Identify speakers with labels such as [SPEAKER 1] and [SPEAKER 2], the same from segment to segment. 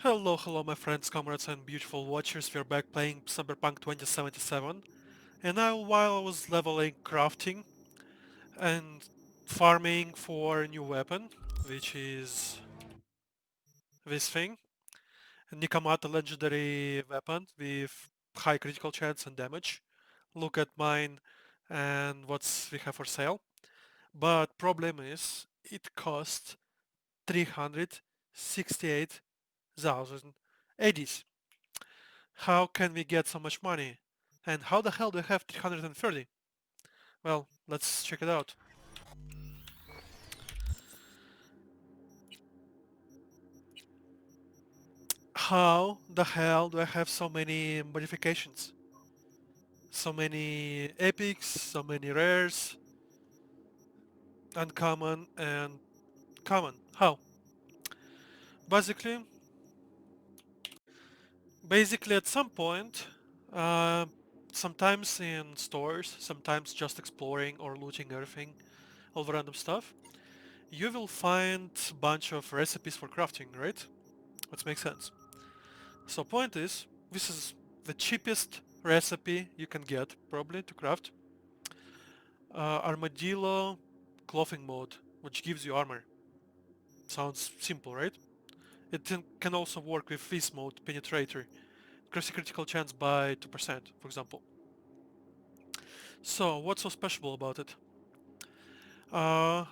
[SPEAKER 1] Hello my friends, comrades and beautiful watchers, we're back playing Cyberpunk 2077 and while I was leveling crafting and farming for a new weapon, which is this thing, Nikamata legendary weapon with high critical chance and damage. Look at mine and what we have for sale. But problem is, it costs 368,000 ADs. How can we get so much money? And how the hell do I have 330? Well, let's check it out. How the hell do I have so many modifications? So many epics, so many rares, uncommon and common. How? Basically, basically at some point, uh, sometimes in stores, sometimes just exploring or looting everything, all the random stuff, you will find a bunch of recipes for crafting, right? Which makes sense. So point is, this is the cheapest recipe you can get probably to craft. Armadillo clothing mode, which gives you armor. Sounds simple, right? It can also work with this mode, penetrator. Increase critical chance by 2%, for example. So what's so special about it?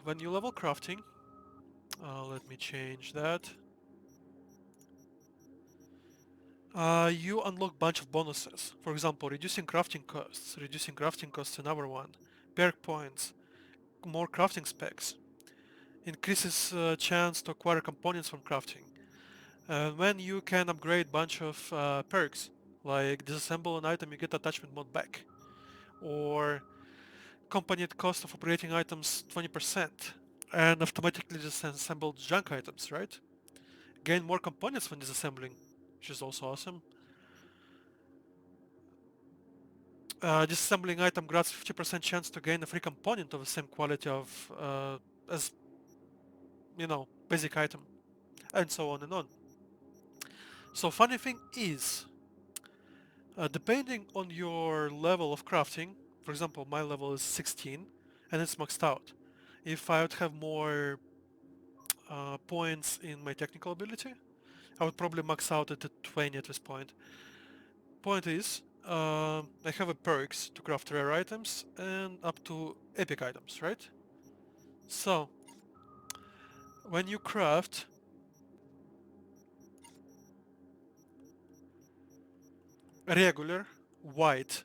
[SPEAKER 1] When you level crafting, let me change that. You unlock bunch of bonuses. For example, reducing crafting costs another one, perk points, more crafting specs, increases chance to acquire components from crafting. When you can upgrade bunch of perks, like disassemble an item you get attachment mod back, or company at cost of operating items 20%, and automatically disassemble junk items, right? Gain more components when disassembling, which is also awesome. Disassembling item grants 50% chance to gain a free component of the same quality of as basic item, and so on and on. So funny thing is, depending on your level of crafting, for example, my level is 16 and it's maxed out. If I would have more points in my technical ability, I would probably max out at 20 at this point. Point is, I have a perks to craft rare items and up to epic items, right? So, when you craft regular, white,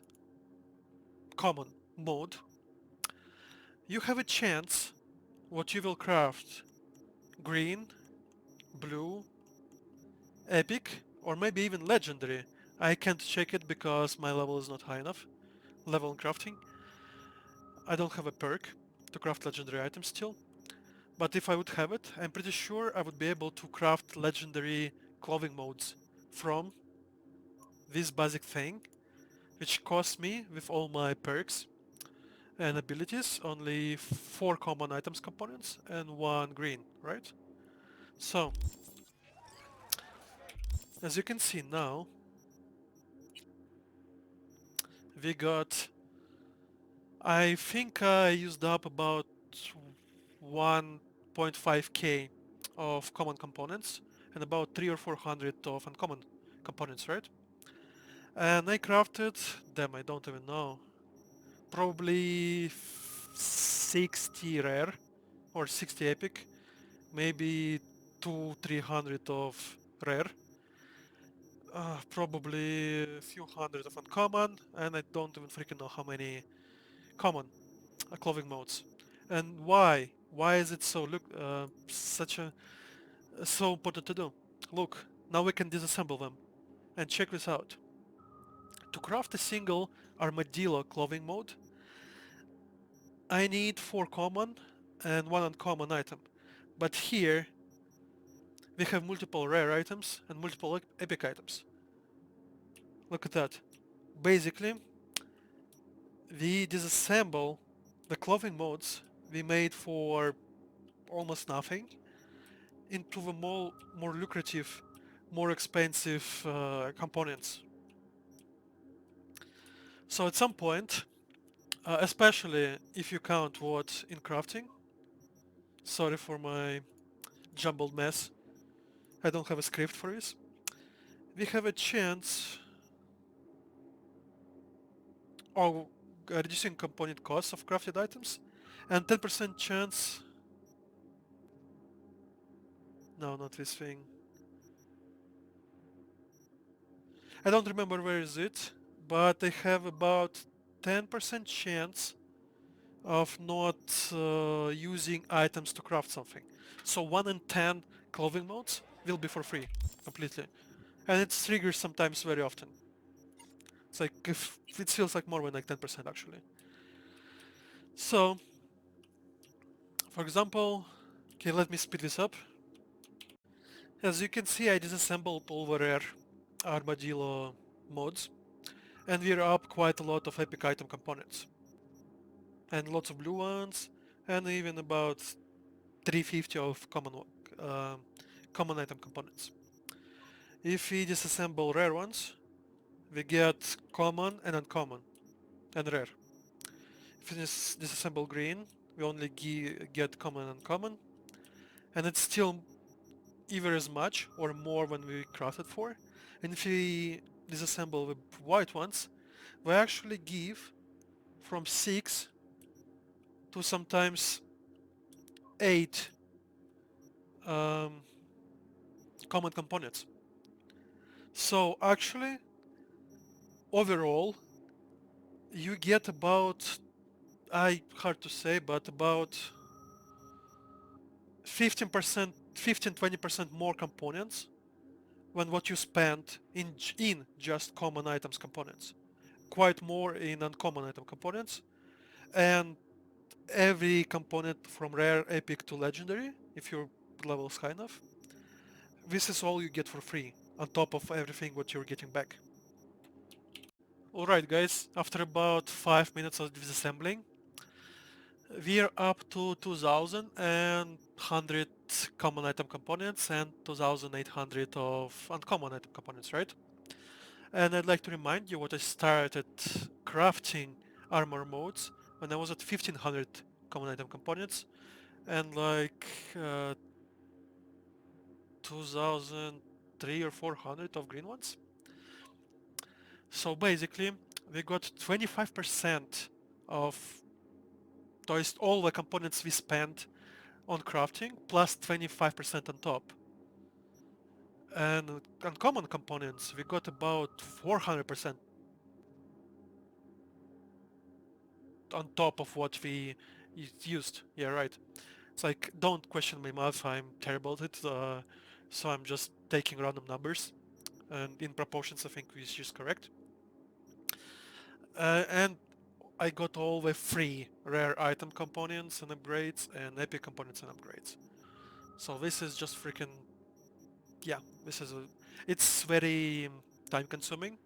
[SPEAKER 1] common mode, you have a chance what you will craft green, blue, epic, or maybe even legendary. I can't check it because my level is not high enough. Level in crafting. I don't have a perk to craft legendary items still. But if I would have it, I'm pretty sure I would be able to craft legendary clothing modes from this basic thing, which costs me, with all my perks and abilities, only 4 common items components and 1 green, right? So, as you can see now, we got, I think I used up about 1.5k of common components and about 3 or 400 of uncommon components, right? And I crafted them, I don't even know, probably 60 rare or 60 epic, maybe 200-300 of rare, probably a few hundred of uncommon, and I don't even freaking know how many common clothing modes. And why? Why is it so such a so important to do? Look, now we can disassemble them. And check this out. To craft a single armadillo clothing mode, I need 4 common and 1 uncommon item. But here we have multiple rare items and multiple epic items. Look at that. Basically, we disassemble the clothing modes we made for almost nothing into the more lucrative more expensive components. So at some point, especially if you count what in crafting, sorry for my jumbled mess, I don't have a script for this, we have a chance of reducing component costs of crafted items and 10% chance, no, not this thing, I don't remember where is it, but they have about 10% chance of not using items to craft something. So 1 in 10 clothing modes will be for free, completely. And it triggers sometimes very often. It's like, if it feels like more than like 10% actually. So, for example, okay, let me speed this up. As you can see, I disassembled all the rare armadillo mods, and we're up quite a lot of epic item components. And lots of blue ones, and even about 350 of uh, common item components. If we disassemble rare ones, we get common and uncommon and rare. If we disassemble green, we only get common and uncommon, and it's still either as much or more than we crafted for. And if we disassemble the white ones, we actually give from 6 to sometimes 8 um, common components. So actually, overall, you get about, hard to say, but about 15%, 15-20% more components than what you spent in just common items components. Quite more in uncommon item components. And every component from rare, epic to legendary, if your level is high enough, this is all you get for free, on top of everything what you're getting back. Alright guys, after about 5 minutes of disassembling, we're up to 2100 common item components and 2800 of uncommon item components, right? And I'd like to remind you what I started crafting armor modes when I was at 1500 common item components and like 2003 or 400 of green ones. So basically we got 25% of, to is all the components we spent on crafting plus 25% on top. And uncommon components we got about 400% on top of what we used. Yeah, right. It's like, don't question my math, I'm terrible at it, so I'm just taking random numbers, and in proportions I think is just correct. And I got all the free rare item components and upgrades and epic components and upgrades. So this is just freaking, yeah, it's very time consuming.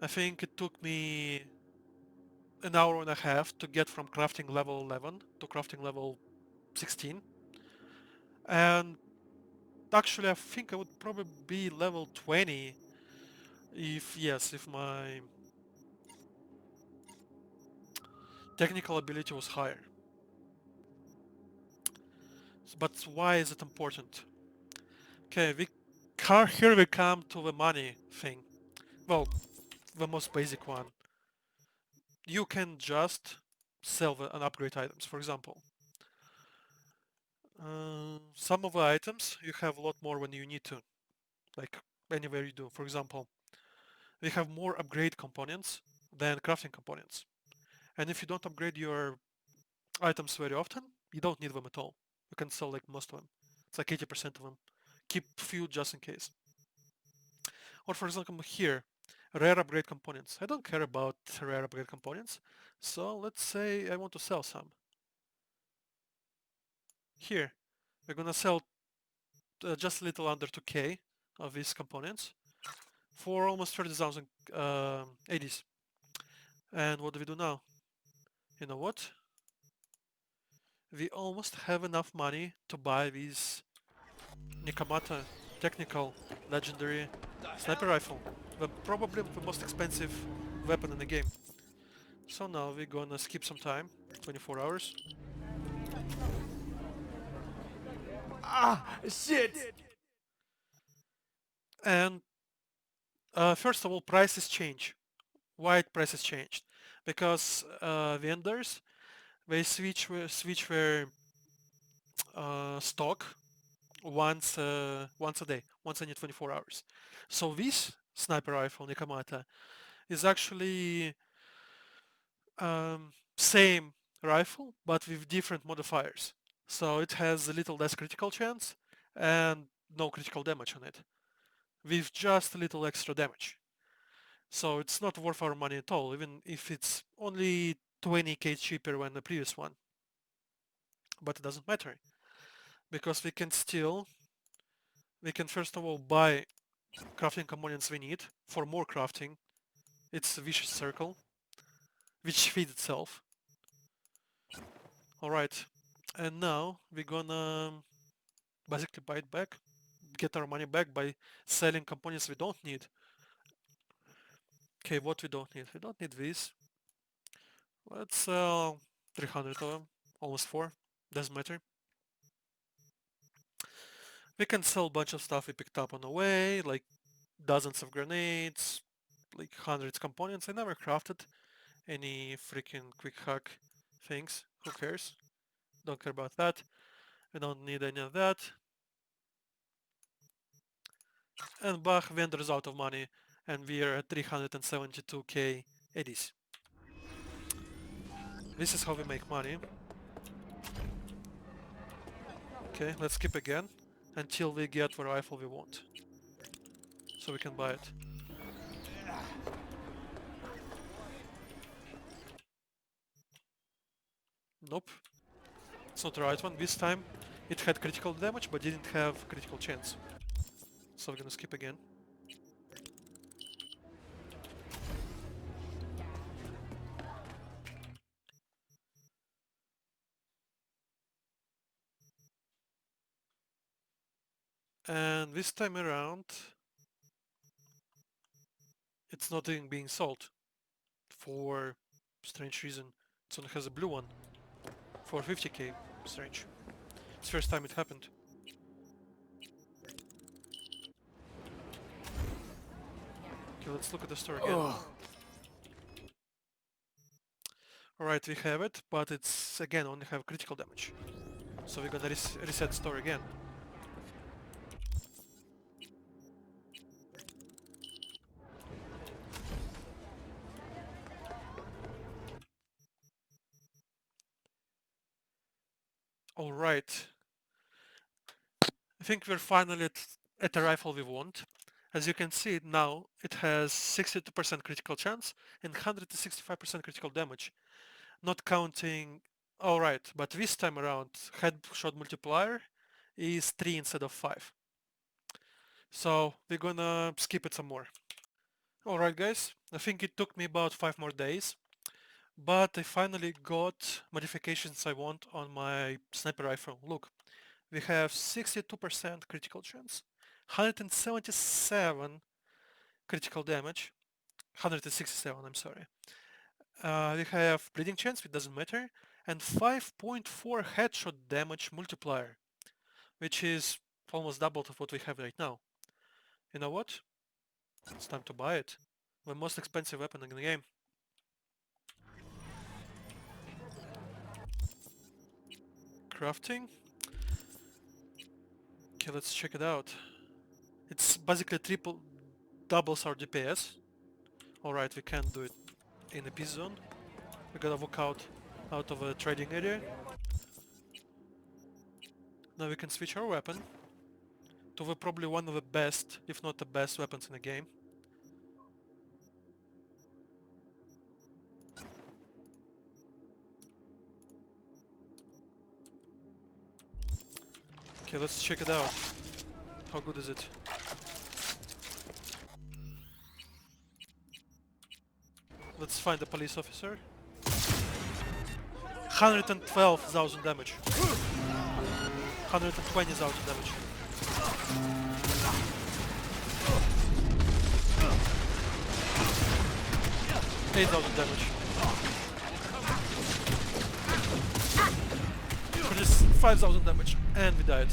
[SPEAKER 1] I think it took me an hour and a half to get from crafting level 11 to crafting level 16. And actually I think I would probably be level 20 if my technical ability was higher. But why is it important? Okay, here we come to the money thing. Well, the most basic one. You can just sell and upgrade items. For example, some of the items you have a lot more when you need to, like anywhere you do. For example, we have more upgrade components than crafting components. And if you don't upgrade your items very often, you don't need them at all. You can sell like most of them. It's like 80% of them. Keep few just in case. Or for example here, rare upgrade components. I don't care about rare upgrade components. So let's say I want to sell some. Here, we're gonna sell just a little under 2k of these components for almost 30,000 ADs. And what do we do now? You know what? We almost have enough money to buy these Nikamata technical, legendary sniper rifle. Probably the most expensive weapon in the game. So now we're gonna skip some time, 24 hours.
[SPEAKER 2] Ah, shit!
[SPEAKER 1] And first of all, prices change. Why prices changed? Because vendors they switch their stock once a day, once in 24 hours. So this sniper rifle Nikamata is actually same rifle but with different modifiers. So it has a little less critical chance and no critical damage on it, with just a little extra damage. So it's not worth our money at all, even if it's only 20k cheaper than the previous one. But it doesn't matter, because we can first of all buy crafting components we need for more crafting. It's a vicious circle, which feeds itself. Alright, and now we're gonna basically buy it back, get our money back by selling components we don't need. Okay, what we don't need? We don't need these. Let's sell 300 of them, almost 4, doesn't matter. We can sell a bunch of stuff we picked up on the way, like dozens of grenades, like hundreds of components. I never crafted any freaking quick hack things. Who cares? Don't care about that. We don't need any of that. And Bach vendor's out of money, and we're at 372k eddies. This is how we make money. Okay, let's skip again until we get the rifle we want, so we can buy it. Nope, it's not the right one. This time it had critical damage but didn't have critical chance. So we're gonna skip again. And this time around it's not even being sold for strange reason. It only has a blue one for 50k. Strange. It's the first time it happened. Okay, let's look at the store again.
[SPEAKER 2] Ugh.
[SPEAKER 1] Alright, we have it, but it's again only have critical damage. So we're gonna reset store again. Alright, I think we're finally at the rifle we want. As you can see now, it has 62% critical chance and 165% critical damage. Not counting... Alright, but this time around, headshot multiplier is 3 instead of 5. So we're gonna skip it some more. Alright guys, I think it took me about 5 more days, but I finally got modifications I want on my sniper rifle. Look, we have 62% critical chance, 177 critical damage, 167 I'm sorry. We have bleeding chance, it doesn't matter, and 5.4 headshot damage multiplier, which is almost double of what we have right now. You know what? It's time to buy it. The most expensive weapon in the game. Crafting. Okay, let's check it out. It's basically doubles our DPS. Alright, we can't do it in a peace zone. We gotta walk out of a trading area. Now we can switch our weapon to probably one of the best, if not the best weapons in the game. Okay, let's check it out. How good is it? Let's find the police officer. 112,000 damage. 120,000 damage. $8,000 damage. For this 5,000 damage, and we died.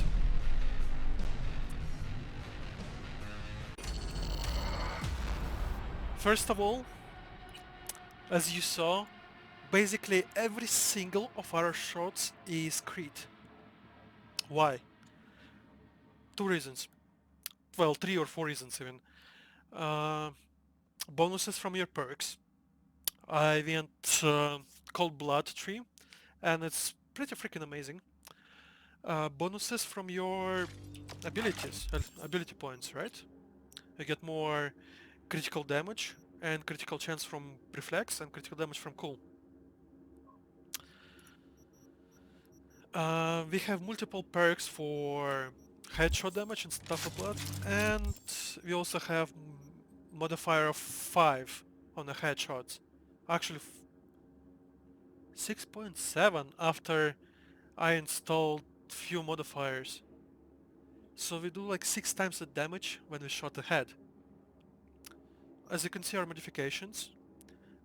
[SPEAKER 1] First of all, as you saw, basically every single of our shots is crit. Why? Two reasons. Well, 3 or 4 reasons even. Uh, Bonuses from your perks. I went Cold Blood tree, and it's pretty freaking amazing. Bonuses from your abilities, ability points, right? You get more critical damage and critical chance from reflex and critical damage from cool. We have multiple perks for headshot damage and stuff of blood, and we also have modifier of 5 on the headshots. Actually 6.7 after I installed few modifiers. So we do like 6 times the damage when we shot the head. As you can see our modifications,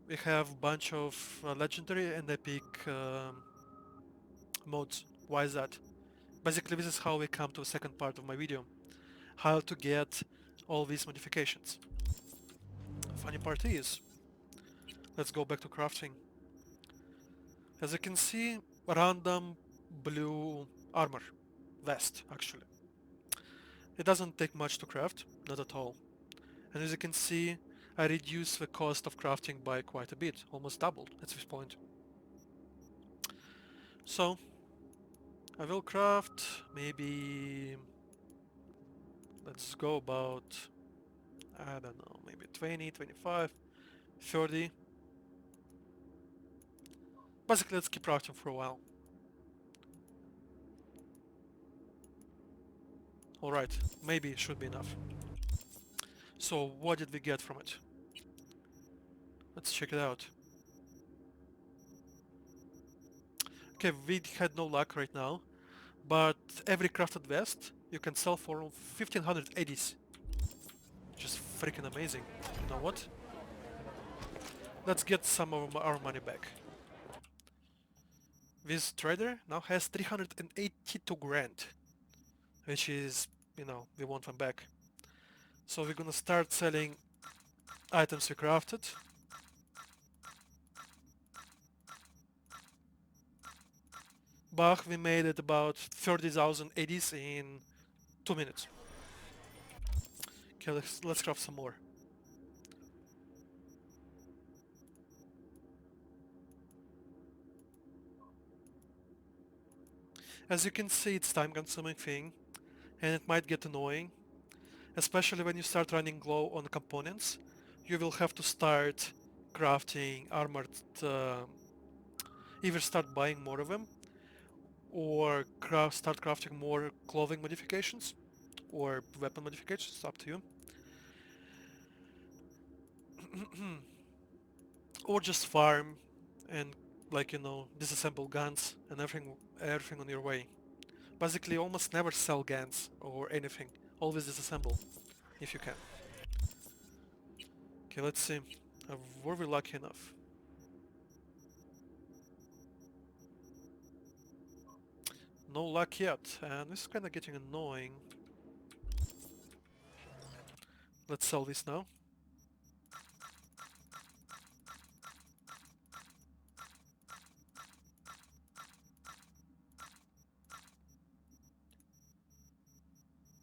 [SPEAKER 1] we have bunch of legendary and epic modes. Why is that? Basically this is how we come to the second part of my video. How to get all these modifications. Funny part is, let's go back to crafting. As you can see, random blue armor. Vest, actually. It doesn't take much to craft, not at all. And as you can see, I reduced the cost of crafting by quite a bit, almost doubled at this point. So, I will craft maybe, let's go about, I don't know, maybe 20, 25, 30. Basically, let's keep crafting for a while. Alright, maybe it should be enough. So, what did we get from it? Let's check it out. Okay, we had no luck right now, but every crafted vest you can sell for 1500 eddies. Which is freaking amazing. You know what? Let's get some of our money back. This trader now has 382 grand, which is, you know, we want them back. So we're gonna start selling items we crafted. Bach, we made it about 30,000 eddies in 2 minutes. Okay, let's craft some more. As you can see, it's time-consuming thing, and it might get annoying, especially when you start running low on components. You will have to start crafting armored, either start buying more of them, or start crafting more clothing modifications, or weapon modifications, it's up to you. Or just farm and, like, you know, disassemble guns and everything on your way. Basically almost never sell guns or anything, always disassemble if you can. Okay, let's see. Were we lucky enough? No luck yet, and this is kinda getting annoying. Let's sell this now.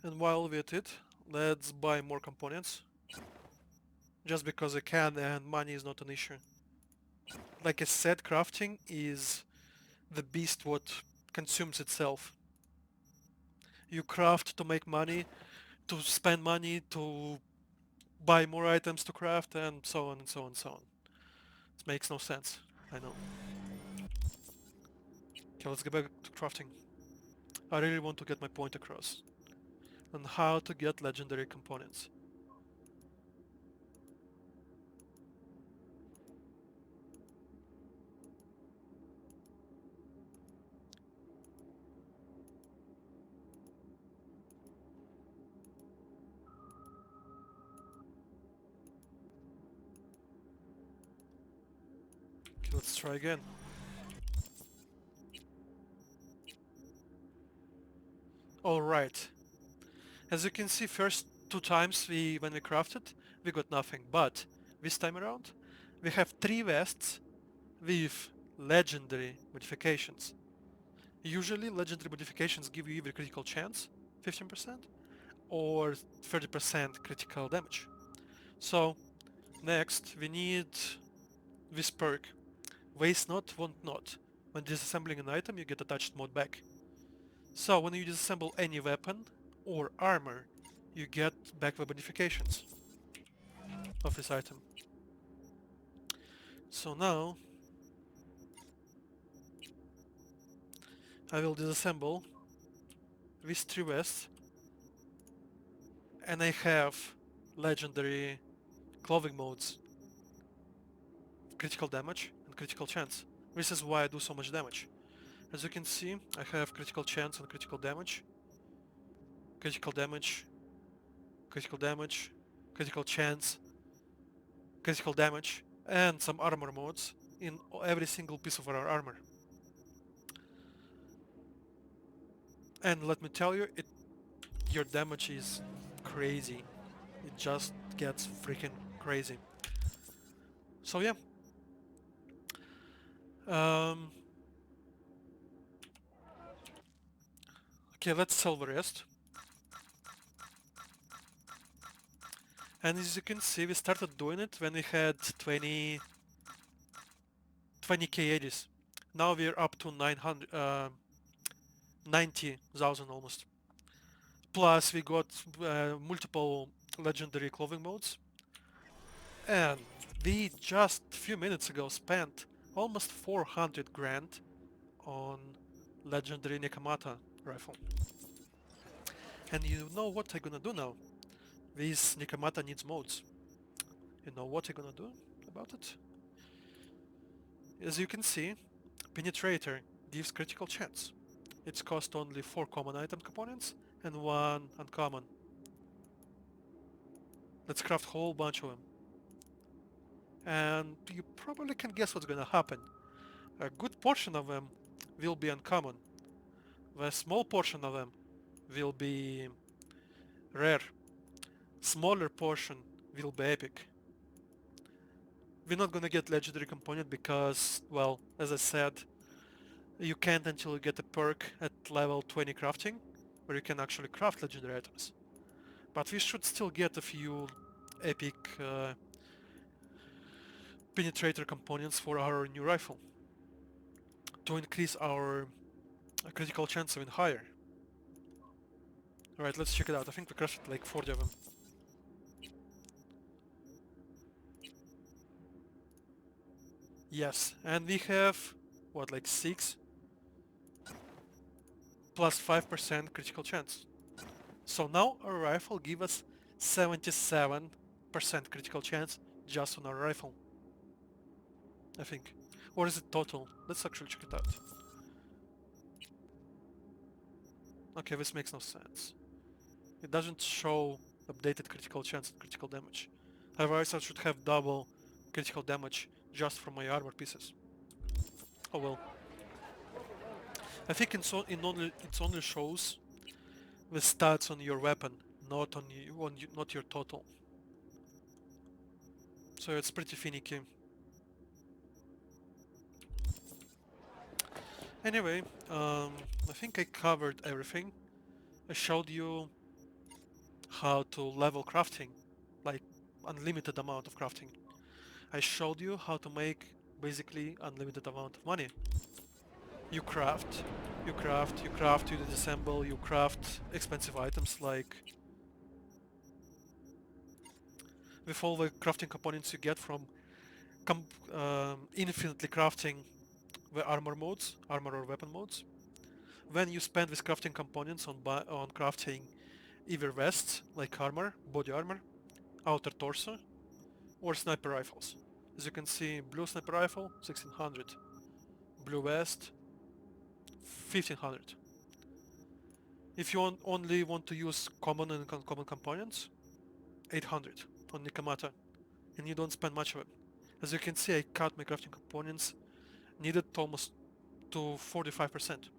[SPEAKER 1] And while we're at it, let's buy more components. Just because I can and money is not an issue. Like I said, crafting is the beast what consumes itself. You craft to make money, to spend money, to buy more items to craft, and so on and so on and so on. It makes no sense, I know. Okay, let's get back to crafting. I really want to get my point across on how to get legendary components. Okay, let's try again. Alright. As you can see, first two times when we crafted, we got nothing. But this time around, we have 3 vests with legendary modifications. Usually legendary modifications give you either critical chance, 15%, or 30% critical damage. So next we need this perk, Waste Not, Want Not. When disassembling an item you get attached mod back. So when you disassemble any weapon or armor, you get back the modifications of this item. So now I will disassemble these 3 vests, and I have legendary clothing modes, critical damage and critical chance. This is why I do so much damage. As you can see, I have critical chance and critical damage, critical damage, critical damage, critical chance, critical damage, and some armor modes in every single piece of our armor. And let me tell you, your damage is crazy. It just gets freaking crazy. So yeah. Um, okay, let's sell the rest. And as you can see, we started doing it when we had 20k ADs. Now we're up to 90,000 almost. Plus we got multiple legendary clothing modes. And we just a few minutes ago spent almost 400 grand on legendary Nekamata rifle. And you know what I'm gonna do now? This Nekamata needs modes. You know what I'm gonna do about it? As you can see, Penetrator gives critical chance. It's cost only 4 common item components and 1 uncommon. Let's craft a whole bunch of them. And you probably can guess what's gonna happen. A good portion of them will be uncommon. A small portion of them will be rare. Smaller portion will be epic. We're not gonna get legendary component because, well, as I said, you can't until you get a perk at level 20 crafting, where you can actually craft legendary items. But we should still get a few epic penetrator components for our new rifle to increase our critical chance even higher. Alright, let's check it out. I think we crafted like 40 of them. Yes, and we have, what, like 6 plus 5% critical chance. So now our rifle gives us 77% critical chance just on our rifle, I think. Or is it total? Let's actually check it out. Okay, this makes no sense. It doesn't show updated critical chance and critical damage. Otherwise I should have double critical damage just from my armor pieces. Oh well. I think it only shows the stats on your weapon, not on not your total. So it's pretty finicky. Anyway, I think I covered everything. I showed you how to level crafting, like unlimited amount of crafting. I showed you how to make basically unlimited amount of money. You craft, you craft, you craft, you disassemble, you craft expensive items like with all the crafting components you get from infinitely crafting the armor modes, armor or weapon modes. When you spend these crafting components on crafting either vests like armor, body armor, outer torso, or sniper rifles. As you can see, blue sniper rifle 1600, blue vest 1500. If you only want to use common and uncommon components, 800 on Nikamata, and you don't spend much of it. As you can see, I cut my crafting components needed almost to 45%.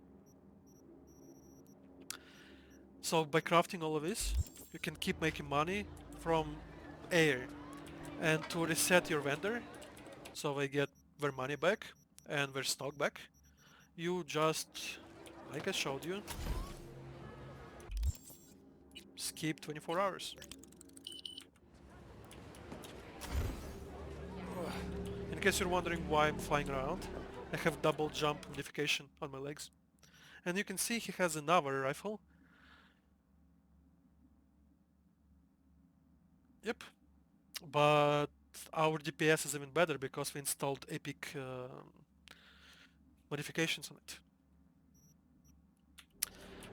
[SPEAKER 1] So by crafting all of this, you can keep making money from air. And to reset your vendor, so they get their money back and their stock back, you just, like I showed you, skip 24 hours. In case you're wondering why I'm flying around, I have double jump modification on my legs. And you can see he has another rifle. Yep. But our DPS is even better because we installed epic modifications on it.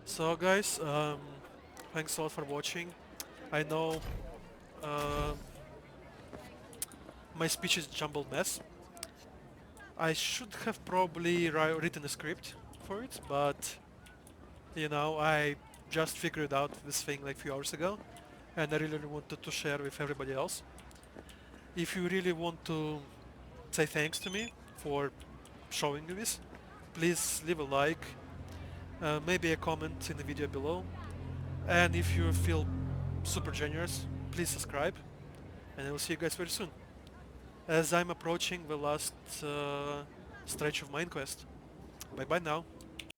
[SPEAKER 1] So guys, thanks a lot for watching. I know uh, my speech is jumbled mess. I should have probably written a script for it, but you know, I just figured out this thing like a few hours ago, and I really wanted to share with everybody else. If you really want to say thanks to me for showing you this, please leave a like, maybe a comment in the video below, and if you feel super generous, please subscribe, and I will see you guys very soon, as I'm approaching the last stretch of Mine Quest. Bye bye now.